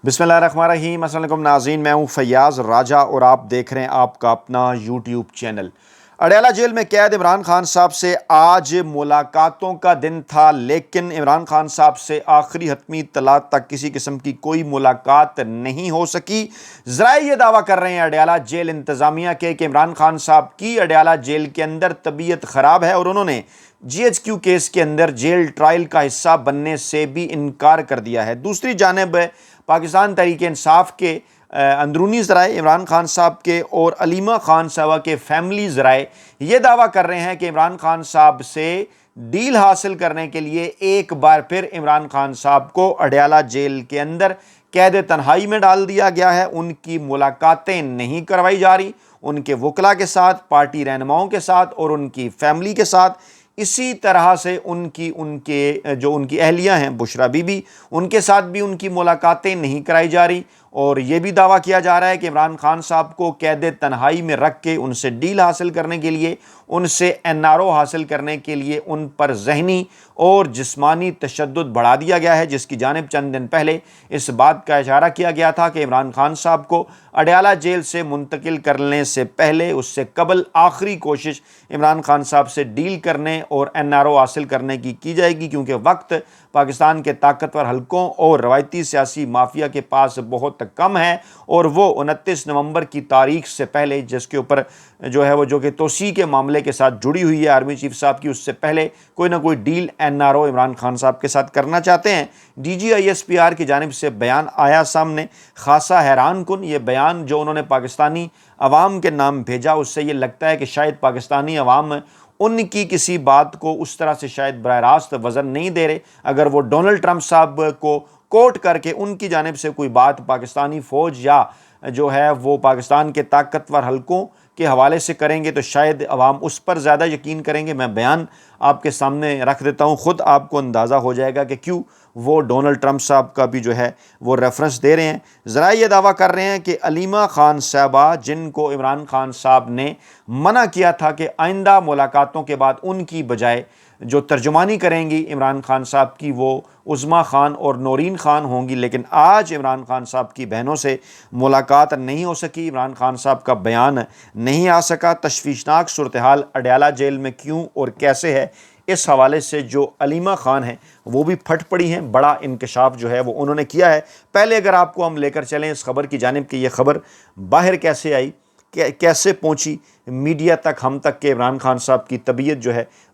بسم اللہ الرحمن الرحیم۔ السلام علیکم ناظرین، میں ہوں فیاض راجہ اور آپ دیکھ رہے ہیں آپ کا اپنا یوٹیوب چینل۔ اڈیالہ جیل میں قید عمران خان صاحب سے آج ملاقاتوں کا دن تھا، لیکن عمران خان صاحب سے آخری حتمی اطلاع تک کسی قسم کی کوئی ملاقات نہیں ہو سکی۔ ذرائع یہ دعویٰ کر رہے ہیں اڈیالہ جیل انتظامیہ کے کہ عمران خان صاحب کی اڈیالہ جیل کے اندر طبیعت خراب ہے اور انہوں نے جی ایچ کیو کیس کے اندر جیل ٹرائل کا حصہ بننے سے بھی انکار کر دیا ہے۔ دوسری جانب پاکستان تحریک انصاف کے اندرونی ذرائع عمران خان صاحب کے اور علیمہ خان صاحبہ کے فیملی ذرائع یہ دعویٰ کر رہے ہیں کہ عمران خان صاحب سے ڈیل حاصل کرنے کے لیے ایک بار پھر عمران خان صاحب کو اڈیالہ جیل کے اندر قید تنہائی میں ڈال دیا گیا ہے۔ ان کی ملاقاتیں نہیں کروائی جا رہی، ان کے وکلاء کے ساتھ، پارٹی رہنماؤں کے ساتھ اور ان کی فیملی کے ساتھ۔ اسی طرح سے ان کی اہلیہ ہیں بشرا بی بی، ان کے ساتھ بھی ان کی ملاقاتیں نہیں کرائی جا رہی، اور یہ بھی دعویٰ کیا جا رہا ہے کہ عمران خان صاحب کو قید تنہائی میں رکھ کے ان سے ڈیل حاصل کرنے کے لیے، ان سے این آر او حاصل کرنے کے لیے ان پر ذہنی اور جسمانی تشدد بڑھا دیا گیا ہے، جس کی جانب چند دن پہلے اس بات کا اشارہ کیا گیا تھا کہ عمران خان صاحب کو اڈیالہ جیل سے منتقل کرنے سے پہلے، اس سے قبل آخری کوشش عمران خان صاحب سے ڈیل کرنے اور این آر او حاصل کرنے کی جائے گی، کیونکہ وقت پاکستان کے طاقتور حلقوں اور روایتی سیاسی مافیا کے پاس بہت کم ہے، اور وہ 29 نومبر کی تاریخ سے پہلے، جس کے اوپر جو کہ توسیع کے معاملے کے ساتھ جڑی ہوئی ہے آرمی چیف صاحب کی، اس سے پہلے کوئی نہ کوئی deal N R O Imran Khan صاحب کے ساتھ کرنا چاہتے ہیں۔ D G I S P R کی جانب سے بیان آیا سامنے، خاصا حیران کن یہ بیان جو انہوں نے پاکستانی عوام کے نام بھیجا، اس سے یہ لگتا ہے کہ شاید پاکستانی عوام ان کی کسی بات کو اس طرح سے شاید براہ راست وزن نہیں دے رہے۔ اگر وہ ڈونلڈ ٹرمپ صاحب کو کوٹ کر کے ان کی جانب سے کوئی بات پاکستانی فوج یا وہ پاکستان کے طاقتور حلقوں کے حوالے سے کریں گے تو شاید عوام اس پر زیادہ یقین کریں گے۔ میں بیان آپ کے سامنے رکھ دیتا ہوں، خود آپ کو اندازہ ہو جائے گا کہ کیوں وہ ڈونلڈ ٹرمپ صاحب کا بھی وہ ریفرنس دے رہے ہیں۔ ذرائع یہ دعویٰ کر رہے ہیں کہ علیمہ خان صاحبہ، جن کو عمران خان صاحب نے منع کیا تھا کہ آئندہ ملاقاتوں کے بعد ان کی بجائے جو ترجمانی کریں گی عمران خان صاحب کی وہ عظمیٰ خان اور نورین خان ہوں گی، لیکن آج عمران خان صاحب کی بہنوں سے ملاقات نہیں ہو سکی، عمران خان صاحب کا بیان نہیں آ سکا۔ تشویشناک صورتحال اڈیالہ جیل میں کیوں اور کیسے ہے، اس حوالے سے جو علیمہ خان ہیں وہ بھی پھٹ پڑی ہیں۔ بڑا انکشاف وہ انہوں نے کیا ہے۔ پہلے اگر آپ کو ہم لے کر چلیں اس خبر کی جانب کہ یہ خبر باہر کیسے آئی، کیسے پہنچی میڈیا تک، ہم تک، کہ عمران خان صاحب کی طبیعت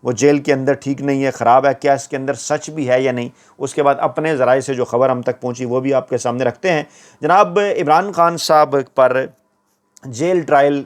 وہ جیل کے اندر ٹھیک نہیں ہے، خراب ہے، کیا اس کے اندر سچ بھی ہے یا نہیں، اس کے بعد اپنے ذرائع سے جو خبر ہم تک پہنچی وہ بھی آپ کے سامنے رکھتے ہیں۔ جناب، عمران خان صاحب پر جیل ٹرائل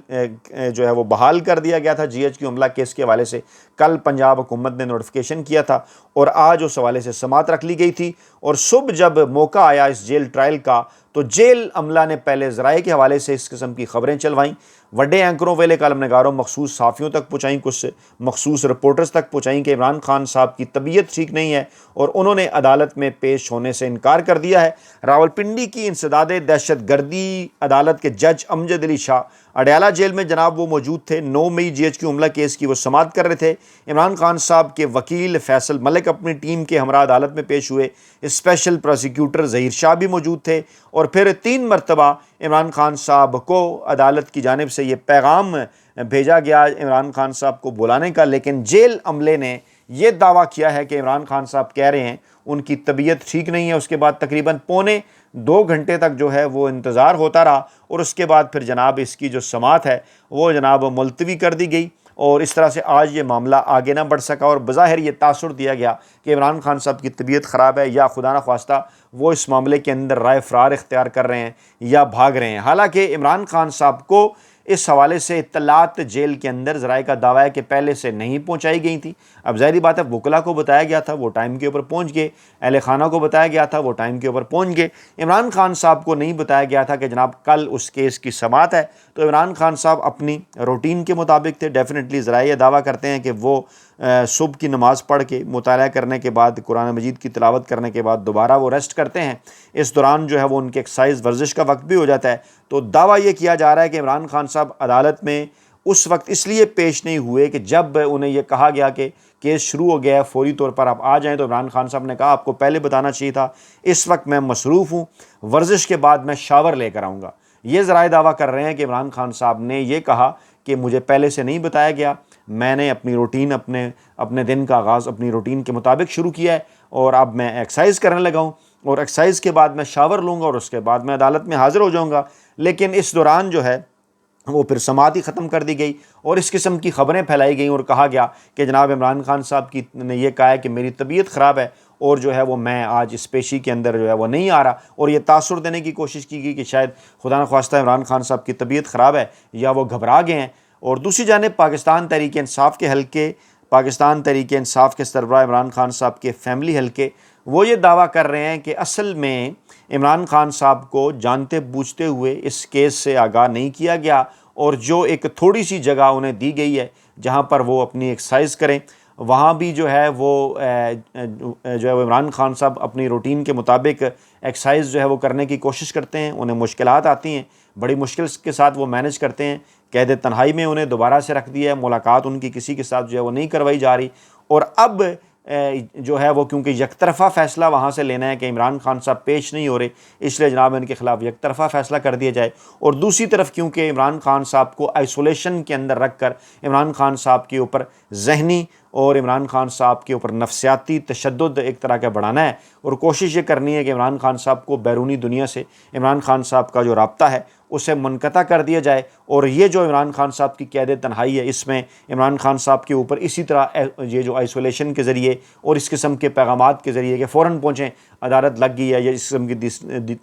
وہ بحال کر دیا گیا تھا جی ایچ کیو حملہ کیس کے حوالے سے۔ کل پنجاب حکومت نے نوٹیفیکیشن کیا تھا اور آج اس حوالے سے سماعت رکھ لی گئی تھی، اور صبح جب موقع آیا اس جیل ٹرائل کا تو جیل عملہ نے پہلے ذرائع کے حوالے سے اس قسم کی خبریں چلوائیں، وڈے اینکروں، ویلے کالم نگاروں، مخصوص صحافیوں تک پہنچائیں، کچھ مخصوص رپورٹرز تک پہنچائیں کہ عمران خان صاحب کی طبیعت ٹھیک نہیں ہے اور انہوں نے عدالت میں پیش ہونے سے انکار کر دیا ہے۔ راولپنڈی کی انسداد دہشت گردی عدالت کے جج امجد علی شاہ اڈیالہ جیل میں جناب وہ موجود تھے۔ 9 مئی جی ایچ کیو حملہ کیس کی وہ سماعت کر رہے تھے۔ عمران خان صاحب کے وکیل فیصل ملک اپنی ٹیم کے ہمراہ عدالت میں پیش ہوئے، اسپیشل پروسیکیوٹر ظہیر شاہ بھی موجود تھے، اور پھر 3 مرتبہ عمران خان صاحب کو عدالت کی جانب سے یہ پیغام بھیجا گیا عمران خان صاحب کو بلانے کا، لیکن جیل عملے نے یہ دعویٰ کیا ہے کہ عمران خان صاحب کہہ رہے ہیں ان کی طبیعت ٹھیک نہیں ہے۔ اس کے بعد تقریباً پونے 2 گھنٹے تک وہ انتظار ہوتا رہا، اور اس کے بعد پھر جناب اس کی جو سماعت ہے وہ جناب ملتوی کر دی گئی، اور اس طرح سے آج یہ معاملہ آگے نہ بڑھ سکا، اور بظاہر یہ تاثر دیا گیا کہ عمران خان صاحب کی طبیعت خراب ہے، یا خدا نخواستہ وہ اس معاملے کے اندر رائے فرار اختیار کر رہے ہیں یا بھاگ رہے ہیں۔ حالانکہ عمران خان صاحب کو اس حوالے سے اطلاعات جیل کے اندر ذرائع کا دعویٰ ہے کہ پہلے سے نہیں پہنچائی گئی تھی۔ اب ظاہری بات ہے وکلاء کو بتایا گیا تھا، وہ ٹائم کے اوپر پہنچ گئے، اہل خانہ کو بتایا گیا تھا، وہ ٹائم کے اوپر پہنچ گئے۔ عمران خان صاحب کو نہیں بتایا گیا تھا کہ جناب کل اس کیس کی سماعت ہے، تو عمران خان صاحب اپنی روٹین کے مطابق تھے۔ ڈیفینیٹلی ذرائع یہ دعویٰ کرتے ہیں کہ وہ صبح کی نماز پڑھ کے مطالعہ کرنے کے بعد، قرآن مجید کی تلاوت کرنے کے بعد دوبارہ وہ ریسٹ کرتے ہیں۔ اس دوران وہ ان کے ایکسرسائز ورزش کا وقت بھی ہو جاتا ہے۔ تو دعویٰ یہ کیا جا رہا ہے کہ عمران خان صاحب عدالت میں اس وقت اس لیے پیش نہیں ہوئے کہ جب انہیں یہ کہا گیا کہ کیس شروع ہو گیا ہے، فوری طور پر آپ آ جائیں، تو عمران خان صاحب نے کہا آپ کو پہلے بتانا چاہیے تھا، اس وقت میں مصروف ہوں، ورزش کے بعد میں شاور لے کر آؤں گا۔ یہ ذرائع دعویٰ کر رہے ہیں کہ عمران خان صاحب نے یہ کہا کہ مجھے پہلے سے نہیں بتایا گیا، میں نے اپنی روٹین اپنے دن کا آغاز اپنی روٹین کے مطابق شروع کیا ہے، اور اب میں ایکسرسائز کرنے لگا ہوں، اور ایکسرسائز کے بعد میں شاور لوں گا، اور اس کے بعد میں عدالت میں حاضر ہو جاؤں گا۔ لیکن اس دوران جو ہے وہ پھر سماعت ہی ختم کر دی گئی، اور اس قسم کی خبریں پھیلائی گئیں، اور کہا گیا کہ جناب عمران خان صاحب کی نے یہ کہا ہے کہ میری طبیعت خراب ہے، اور جو ہے وہ میں آج اس پیشی کے اندر جو ہے وہ نہیں آ رہا، اور یہ تاثر دینے کی کوشش کی گئی کہ شاید خدا نخواستہ عمران خان صاحب کی طبیعت خراب ہے یا وہ گھبرا گئے ہیں۔ اور دوسری جانب پاکستان تحریک انصاف کے حلقے، پاکستان تحریک انصاف کے سربراہ عمران خان صاحب کے فیملی حلقے، وہ یہ دعویٰ کر رہے ہیں کہ اصل میں عمران خان صاحب کو جانتے بوجھتے ہوئے اس کیس سے آگاہ نہیں کیا گیا، اور جو ایک تھوڑی سی جگہ انہیں دی گئی ہے جہاں پر وہ اپنی ایکسرسائز کریں، وہاں بھی جو ہے وہ عمران خان صاحب اپنی روٹین کے مطابق ایکسرسائز جو ہے وہ کرنے کی کوشش کرتے ہیں، انہیں مشکلات آتی ہیں، بڑی مشکل کے ساتھ وہ مینج کرتے ہیں، قید تنہائی میں انہیں دوبارہ سے رکھ دیا ہے، ملاقات ان کی کسی کے ساتھ جو ہے وہ نہیں کروائی جا رہی، اور اب جو ہے وہ کیونکہ یک طرفہ فیصلہ وہاں سے لینا ہے کہ عمران خان صاحب پیش نہیں ہو رہے، اس لیے جناب ان کے خلاف یک طرفہ فیصلہ کر دیا جائے، اور دوسری طرف کیونکہ عمران خان صاحب کو آئسولیشن کے اندر رکھ کر عمران خان صاحب کے اوپر ذہنی اور عمران خان صاحب کے اوپر نفسیاتی تشدد ایک طرح کا بڑھانا ہے، اور کوشش یہ کرنی ہے کہ عمران خان صاحب کو بیرونی دنیا سے عمران خان صاحب کا جو رابطہ ہے اسے منقطع کر دیا جائے، اور یہ جو عمران خان صاحب کی قید تنہائی ہے اس میں عمران خان صاحب کے اوپر اسی طرح یہ جو آئسولیشن کے ذریعے اور اس قسم کے پیغامات کے ذریعے کہ فوراً پہنچیں عدالت لگ گئی ہے یا اس قسم کی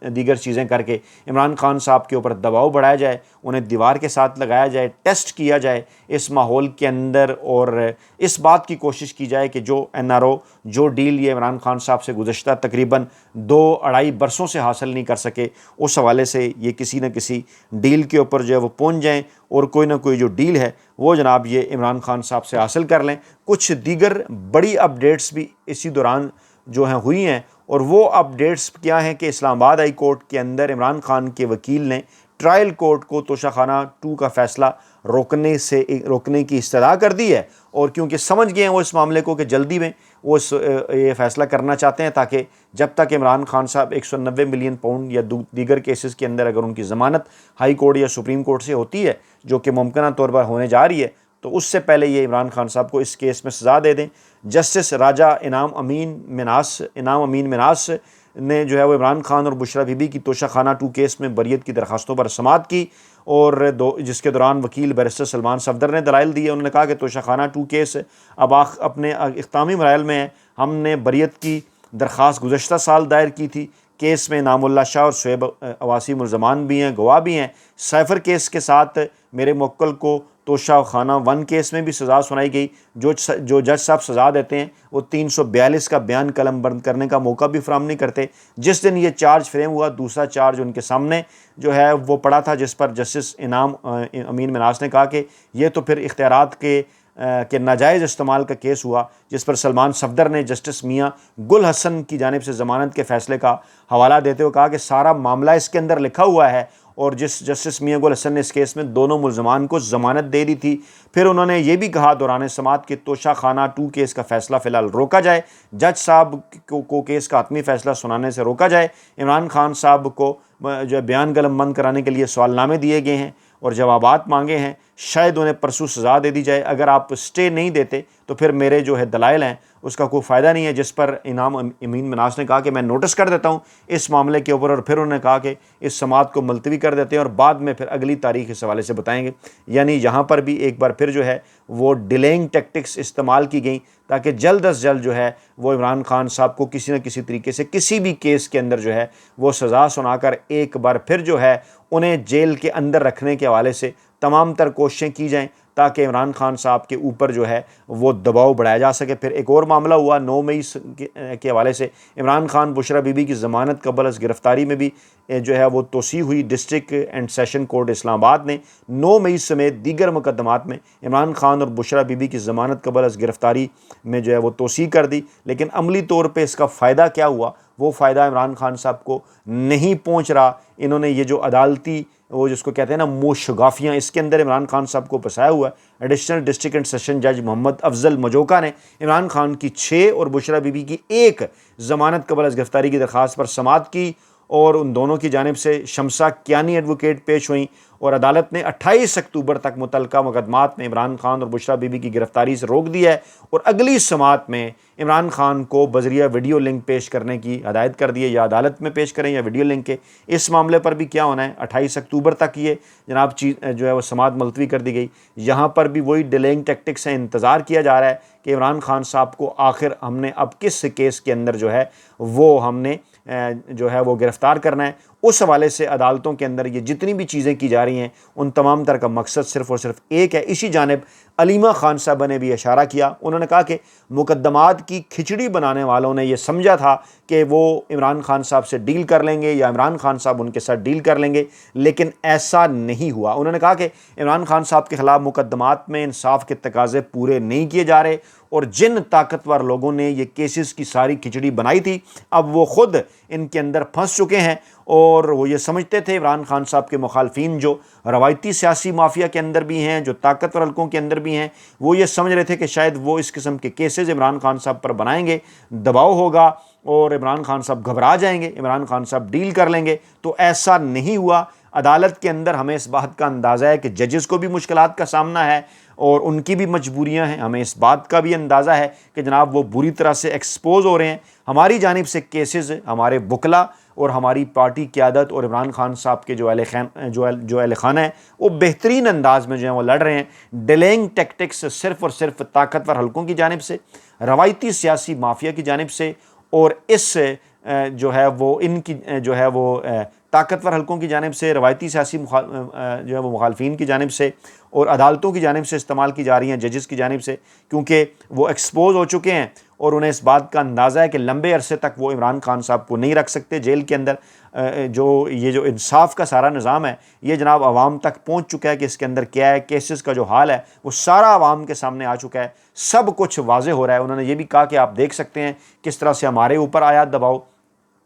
دیگر چیزیں کر کے عمران خان صاحب کے اوپر دباؤ بڑھایا جائے، انہیں دیوار کے ساتھ لگایا جائے، ٹیسٹ کیا جائے اس ماحول کے اندر، اور اس بات کی کوشش کی جائے کہ جو NRO جو ڈیل یہ عمران خان صاحب سے گزشتہ تقریباً 2-2.5 برسوں سے حاصل نہیں کر سکے، اس حوالے سے یہ کسی نہ کسی ڈیل کے اوپر جو ہے وہ پہنچ جائیں، اور کوئی نہ کوئی جو ڈیل ہے وہ جناب یہ عمران خان صاحب سے حاصل کر لیں۔ کچھ دیگر بڑی اپڈیٹس بھی اسی دوران جو ہیں ہوئی ہیں، اور وہ اپڈیٹس کیا ہیں کہ اسلام آباد ہائی کورٹ کے اندر عمران خان کے وکیل نے ٹرائل کورٹ کو توشہ خانہ 2 کا فیصلہ روکنے کی استدعا کر دی ہے، اور کیونکہ سمجھ گئے ہیں وہ اس معاملے کو کہ جلدی میں وہ یہ فیصلہ کرنا چاہتے ہیں تاکہ جب تک عمران خان صاحب 190 ملین پاؤنڈ یا دیگر کیسز کے اندر اگر ان کی ضمانت ہائی کورٹ یا سپریم کورٹ سے ہوتی ہے جو کہ ممکنہ طور پر ہونے جا رہی ہے، تو اس سے پہلے یہ عمران خان صاحب کو اس کیس میں سزا دے دیں۔ جسٹس راجہ انعام امین مناس نے جو ہے وہ عمران خان اور بشرا بی بی کی توشہ خانہ 2 کیس میں بریت کی درخواستوں پر سماعت کی، اور جس کے دوران وکیل بیرسٹر سلمان صفدر نے دلائل دیے۔ انہوں نے کہا کہ توشہ خانہ 2 کیس اب اپنے اختتامی مراحل میں ہے، ہم نے بریت کی درخواست گزشتہ سال دائر کی تھی، کیس میں انعام اللہ شاہ اور شعیب عواسی ملزمان بھی ہیں، گواہ بھی ہیں، سائفر کیس کے ساتھ میرے موکل کو توشہ خانہ 1 کیس میں بھی سزا سنائی گئی، جو جج صاحب سزا دیتے ہیں وہ 342 کا بیان قلم بند کرنے کا موقع بھی فراہم نہیں کرتے۔ جس دن یہ چارج فریم ہوا، دوسرا چارج ان کے سامنے جو ہے وہ پڑا تھا، جس پر جسٹس انعام امین مناس نے کہا کہ یہ تو پھر اختیارات کے ناجائز استعمال کا کیس ہوا، جس پر سلمان صفدر نے جسٹس میاں گل حسن کی جانب سے ضمانت کے فیصلے کا حوالہ دیتے ہوئے کہا کہ سارا معاملہ اس کے اندر لکھا ہوا ہے، اور جس جسٹس میاں گل حسن نے اس کیس میں دونوں ملزمان کو ضمانت دے دی تھی۔ پھر انہوں نے یہ بھی کہا دوران سماعت کہ توشہ خانہ 2 کیس کا فیصلہ فی الحال روکا جائے، جج صاحب کو کیس کا حتمی فیصلہ سنانے سے روکا جائے، عمران خان صاحب کو جو ہے بیان قلم بند کرانے کے لیے سوال نامے دیے گئے ہیں اور جوابات مانگے ہیں، شاید انہیں پرسوں سزا دے دی جائے، اگر آپ سٹے نہیں دیتے تو پھر میرے جو ہے دلائل ہیں اس کا کوئی فائدہ نہیں ہے، جس پر انعام امین مناس نے کہا کہ میں نوٹس کر دیتا ہوں اس معاملے کے اوپر، اور پھر انہوں نے کہا کہ اس سماعت کو ملتوی کر دیتے ہیں اور بعد میں پھر اگلی تاریخ اس حوالے سے بتائیں گے۔ یعنی یہاں پر بھی ایک بار پھر جو ہے وہ ڈیلینگ ٹیکٹکس استعمال کی گئیں تاکہ جلد از جلد جو ہے وہ عمران خان صاحب کو کسی نہ کسی طریقے سے کسی بھی کیس کے اندر جو ہے وہ سزا سنا کر ایک بار پھر جو ہے انہیں جیل کے اندر رکھنے کے حوالے سے تمام تر کوششیں کی جائیں تاکہ عمران خان صاحب کے اوپر جو ہے وہ دباؤ بڑھایا جا سکے۔ پھر ایک اور معاملہ ہوا 9 مئی کے حوالے سے، عمران خان بشرا بی بی کی ضمانت قبل از گرفتاری میں بھی جو ہے وہ توسیع ہوئی۔ ڈسٹرکٹ اینڈ سیشن کورٹ اسلام آباد نے 9 مئی سمیت دیگر مقدمات میں عمران خان اور بشرا بی بی کی ضمانت قبل از گرفتاری میں جو ہے وہ توسیع کر دی، لیکن عملی طور پہ اس کا فائدہ کیا ہوا وہ فائدہ عمران خان صاحب کو نہیں پہنچ رہا۔ انہوں نے یہ جو عدالتی وہ جس کو کہتے ہیں نا موشگافیاں، اس کے اندر عمران خان صاحب کو پھنسایا ہوا ہے۔ ایڈیشنل ڈسٹرکٹ اینڈ سیشن جج محمد افضل مجوکا نے عمران خان کی 6 اور بشرا بی بی کی 1 ضمانت قبل از گرفتاری کی درخواست پر سماعت کی، اور ان دونوں کی جانب سے شمسا کیانی ایڈوکیٹ پیش ہوئیں، اور عدالت نے 28 اکتوبر تک متعلقہ مقدمات میں عمران خان اور بشرا بی بی کی گرفتاری سے روک دیا ہے، اور اگلی سماعت میں عمران خان کو بذریعہ ویڈیو لنک پیش کرنے کی ہدایت کر دی ہے، یا عدالت میں پیش کریں یا ویڈیو لنک کے۔ اس معاملے پر بھی کیا ہونا ہے، 28 اکتوبر تک یہ جناب جو ہے وہ سماعت ملتوی کر دی گئی۔ یہاں پر بھی وہی ڈیلیئنگ ٹیکٹکس ہیں، انتظار کیا جا رہا ہے کہ عمران خان صاحب کو آخر ہم نے اب کس کیس کے اندر جو ہے وہ ہم نے جو ہے وہ گرفتار کرنا ہے۔ اس حوالے سے عدالتوں کے اندر یہ جتنی بھی چیزیں کی جا رہی ہیں ان تمام تر کا مقصد صرف اور صرف ایک ہے۔ اسی جانب علیمہ خان صاحبہ نے بھی اشارہ کیا، انہوں نے کہا کہ مقدمات کی کھچڑی بنانے والوں نے یہ سمجھا تھا کہ وہ عمران خان صاحب سے ڈیل کر لیں گے یا عمران خان صاحب ان کے ساتھ ڈیل کر لیں گے، لیکن ایسا نہیں ہوا۔ انہوں نے کہا کہ عمران خان صاحب کے خلاف مقدمات میں انصاف کے تقاضے پورے نہیں کیے جا رہے، اور جن طاقتور لوگوں نے یہ کیسز کی ساری کھچڑی بنائی تھی اب وہ خود ان کے اندر پھنس چکے ہیں، اور وہ یہ سمجھتے تھے عمران خان صاحب کے مخالفین جو روایتی سیاسی مافیا کے اندر بھی ہیں، جو طاقتور حلقوں کے اندر بھی ہیں، وہ یہ سمجھ رہے تھے کہ شاید وہ اس قسم کے کیسز عمران خان صاحب پر بنائیں گے، دباؤ ہوگا اور عمران خان صاحب گھبرا جائیں گے، عمران خان صاحب ڈیل کر لیں گے، تو ایسا نہیں ہوا۔ عدالت کے اندر ہمیں اس بات کا اندازہ ہے کہ ججز کو بھی مشکلات کا سامنا ہے اور ان کی بھی مجبوریاں ہیں، ہمیں اس بات کا بھی اندازہ ہے کہ جناب وہ بری طرح سے ایکسپوز ہو رہے ہیں۔ ہماری جانب سے کیسز ہمارے وکلا اور ہماری پارٹی قیادت اور عمران خان صاحب کے جو اہل خانہ ہیں وہ بہترین انداز میں جو ہیں وہ لڑ رہے ہیں۔ ڈیلیئنگ ٹیکٹکس صرف اور صرف طاقتور حلقوں کی جانب سے، روایتی سیاسی مافیا کی جانب سے، اور اس جو ہے وہ ان کی جو ہے وہ طاقتور حلقوں کی جانب سے، روایتی سیاسی جو ہے وہ مخالفین کی جانب سے، اور عدالتوں کی جانب سے استعمال کی جا رہی ہیں، ججز کی جانب سے، کیونکہ وہ ایکسپوز ہو چکے ہیں اور انہیں اس بات کا اندازہ ہے کہ لمبے عرصے تک وہ عمران خان صاحب کو نہیں رکھ سکتے جیل کے اندر۔ جو انصاف کا سارا نظام ہے یہ جناب عوام تک پہنچ چکا ہے کہ اس کے اندر کیا ہے، کیسز کا جو حال ہے وہ سارا عوام کے سامنے آ چکا ہے، سب کچھ واضح ہو رہا ہے۔ انہوں نے یہ بھی کہا کہ آپ دیکھ سکتے ہیں کس طرح سے ہمارے اوپر آیا دباؤ،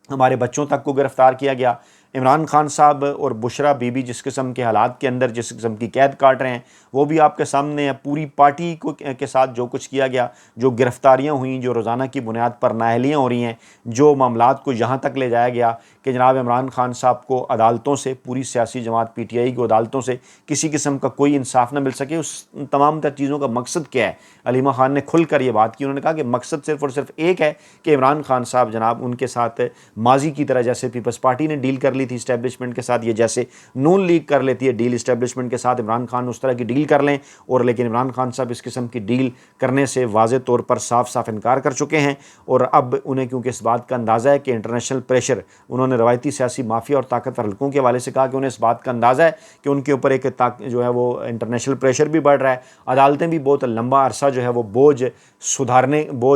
ہمارے بچوں تک کو گرفتار کیا گیا۔ عمران خان صاحب اور بشرا بی بی جس قسم کے حالات کے اندر جس قسم کی قید کاٹ رہے ہیں وہ بھی آپ کے سامنے ہے۔ پوری پارٹی کے ساتھ جو کچھ کیا گیا، جو گرفتاریاں ہوئیں، جو روزانہ کی بنیاد پر نااہلیاں ہو رہی ہیں، جو معاملات کو یہاں تک لے جایا گیا کہ جناب عمران خان صاحب کو عدالتوں سے، پوری سیاسی جماعت پی ٹی آئی کو عدالتوں سے کسی قسم کا کوئی انصاف نہ مل سکے۔ اس تمام تر چیزوں کا مقصد کیا ہے؟ علیمہ خان نے کھل کر یہ بات کی، انہوں نے کہا کہ مقصد صرف اور صرف ایک ہے کہ عمران خان صاحب جناب ان کے ساتھ ماضی کی طرح جیسے پیپلز پارٹی نے ڈیل کر لی تھی اسٹیبلشمنٹ کے ساتھ، یہ جیسے نون لیگ کر لیتی ہے ڈیل اسٹیبلشمنٹ کے ساتھ، عمران خان اس طرح کی ڈیل کر لیں، اور لیکن عمران خان صاحب اس قسم کی ڈیل کرنے سے واضح طور پر صاف صاف انکار کر چکے ہیں، اور اب انہیں کیونکہ اس بات کا اندازہ ہے کہ انٹرنیشنل پریشر، انہوں نے روایتی سیاسی مافیا اور طاقتور حلقوں کے حوالے سے کہا کہ انہیں اس بات کا اندازہ ہے کہ ان کے اوپر ایک جو ہے وہ انٹرنیشنل پریشر بھی بڑھ رہا ہے، عدالتیں بھی بہت لمبا عرصہ جو ہے وہ بوجھ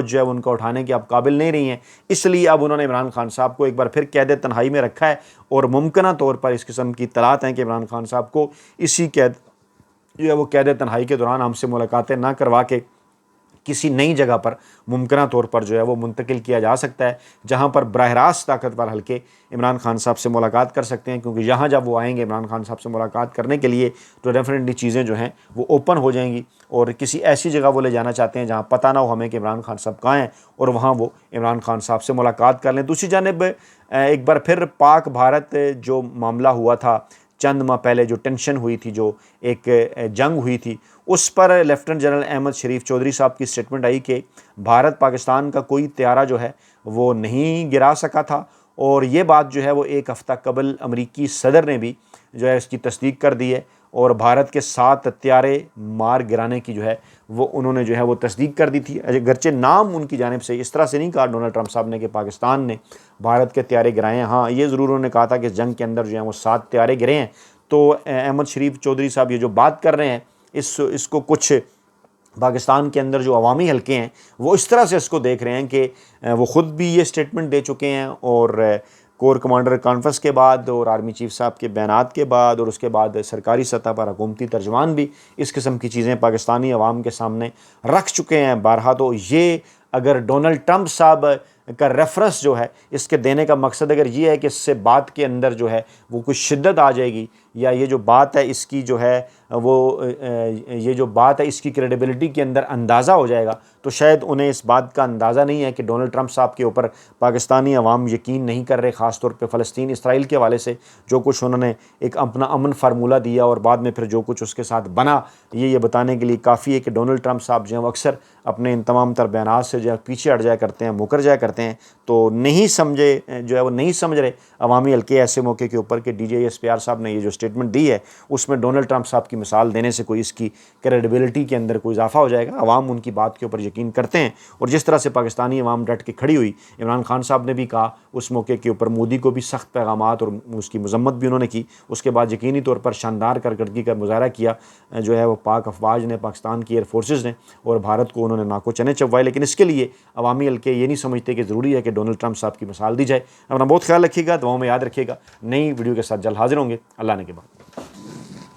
جو ہے ان کو اٹھانے کے اب قابل نہیں رہی ہیں، اس لیے اب انہوں نے عمران خان صاحب کو ایک بار پھر قید تنہائی میں رکھا ہے، اور ممکنہ طور پر اس قسم کی اطلاعات ہیں کہ عمران خان صاحب کو اسی قید جو ہے وہ قید تنہائی کے دوران ہم سے ملاقاتیں نہ کروا کے کسی نئی جگہ پر ممکنہ طور پر جو ہے وہ منتقل کیا جا سکتا ہے، جہاں پر براہ راست طاقتور حلقے عمران خان صاحب سے ملاقات کر سکتے ہیں، کیونکہ یہاں جب وہ آئیں گے عمران خان صاحب سے ملاقات کرنے کے لیے تو ڈیفینیٹلی چیزیں جو ہیں وہ اوپن ہو جائیں گی، اور کسی ایسی جگہ وہ لے جانا چاہتے ہیں جہاں پتہ نہ ہو ہمیں کہ عمران خان صاحب کہاں ہیں، اور وہاں وہ عمران خان صاحب سے ملاقات کر لیں۔ دوسری جانب ایک بار پھر پاک بھارت جو معاملہ ہوا تھا چند ماہ پہلے، جو ٹینشن ہوئی تھی، جو ایک جنگ ہوئی تھی، اس پر لیفٹننٹ جنرل احمد شریف چودھری صاحب کی سٹیٹمنٹ آئی کہ بھارت پاکستان کا کوئی طیارہ جو ہے وہ نہیں گرا سکا تھا، اور یہ بات جو ہے وہ ایک ہفتہ قبل امریکی صدر نے بھی جو ہے اس کی تصدیق کر دی ہے، اور بھارت کے 7 طیارے مار گرانے کی جو ہے وہ انہوں نے جو ہے وہ تصدیق کر دی تھی، اگرچہ نام ان کی جانب سے اس طرح سے نہیں کہا ڈونلڈ ٹرمپ صاحب نے کہ پاکستان نے بھارت کے طیارے گرائے ہیں، ہاں یہ ضرور انہوں نے کہا تھا کہ اس جنگ کے اندر جو ہیں وہ 7 طیارے گرے ہیں۔ تو احمد شریف چودھری صاحب یہ جو بات کر رہے ہیں اس کو کچھ پاکستان کے اندر جو عوامی حلقے ہیں وہ اس طرح سے اس کو دیکھ رہے ہیں کہ وہ خود بھی یہ سٹیٹمنٹ دے چکے ہیں، اور کور کمانڈر کانفرنس کے بعد اور آرمی چیف صاحب کے بیانات کے بعد اور اس کے بعد سرکاری سطح پر حکومتی ترجمان بھی اس قسم کی چیزیں پاکستانی عوام کے سامنے رکھ چکے ہیں بارہا۔ تو یہ اگر ڈونلڈ ٹرمپ صاحب کا ریفرنس جو ہے اس کے دینے کا مقصد اگر یہ ہے کہ اس سے بات کے اندر جو ہے وہ کچھ شدت آ جائے گی، یا یہ جو بات ہے اس کی جو ہے وہ یہ جو بات ہے اس کی کریڈیبلٹی کے اندر اندازہ ہو جائے گا، تو شاید انہیں اس بات کا اندازہ نہیں ہے کہ ڈونلڈ ٹرمپ صاحب کے اوپر پاکستانی عوام یقین نہیں کر رہے، خاص طور پہ فلسطین اسرائیل کے حوالے سے جو کچھ انہوں نے ایک اپنا امن فارمولہ دیا اور بعد میں پھر جو کچھ اس کے ساتھ بنا، یہ بتانے کے لیے کافی ہے کہ ڈونلڈ ٹرمپ صاحب جو ہیں وہ اکثر اپنے ان تمام تر بیانات سے جو ہے پیچھے ہٹ جایا کرتے ہیں، مکر جایا کرتے ہیں، تو نہیں سمجھے جو ہے وہ نہیں سمجھ رہے عوامی حلقے ایسے موقع کے اوپر کہ D J S P are صاحب نے یہ جو اسٹیٹمنٹ دی ہے اس میں ڈونلڈ ٹرمپ صاحب کی مثال دینے سے کوئی اس کی کریڈیبلٹی کے اندر کوئی اضافہ ہو جائے گا۔ عوام ان کی بات کے اوپر یقین کرتے ہیں، اور جس طرح سے پاکستانی عوام ڈٹ کے کھڑی ہوئی، عمران خان صاحب نے بھی کہا اس موقع کے اوپر، مودی کو بھی سخت پیغامات اور اس کی مذمت بھی انہوں نے کی، اس کے بعد یقینی طور پر شاندار کارکردگی کا مظاہرہ کیا جو ہے وہ پاک افواج نے، پاکستان کی ایئر فورسز نے، اور بھارت کو انہوں نے ناکو چنے چبوائے۔ لیکن اس کے لیے عوامی حلقے یہ نہیں سمجھتے کہ ضروری ہے کہ ڈونلڈ ٹرمپ صاحب کی مثال دی جائے۔ اپنا بہت خیال رکھیے گا، دعاؤں میں یاد رکھیے گا۔ نئی ویڈیو کے ساتھ جلد حاضر ہوں گے، اللہ نے کے بعد۔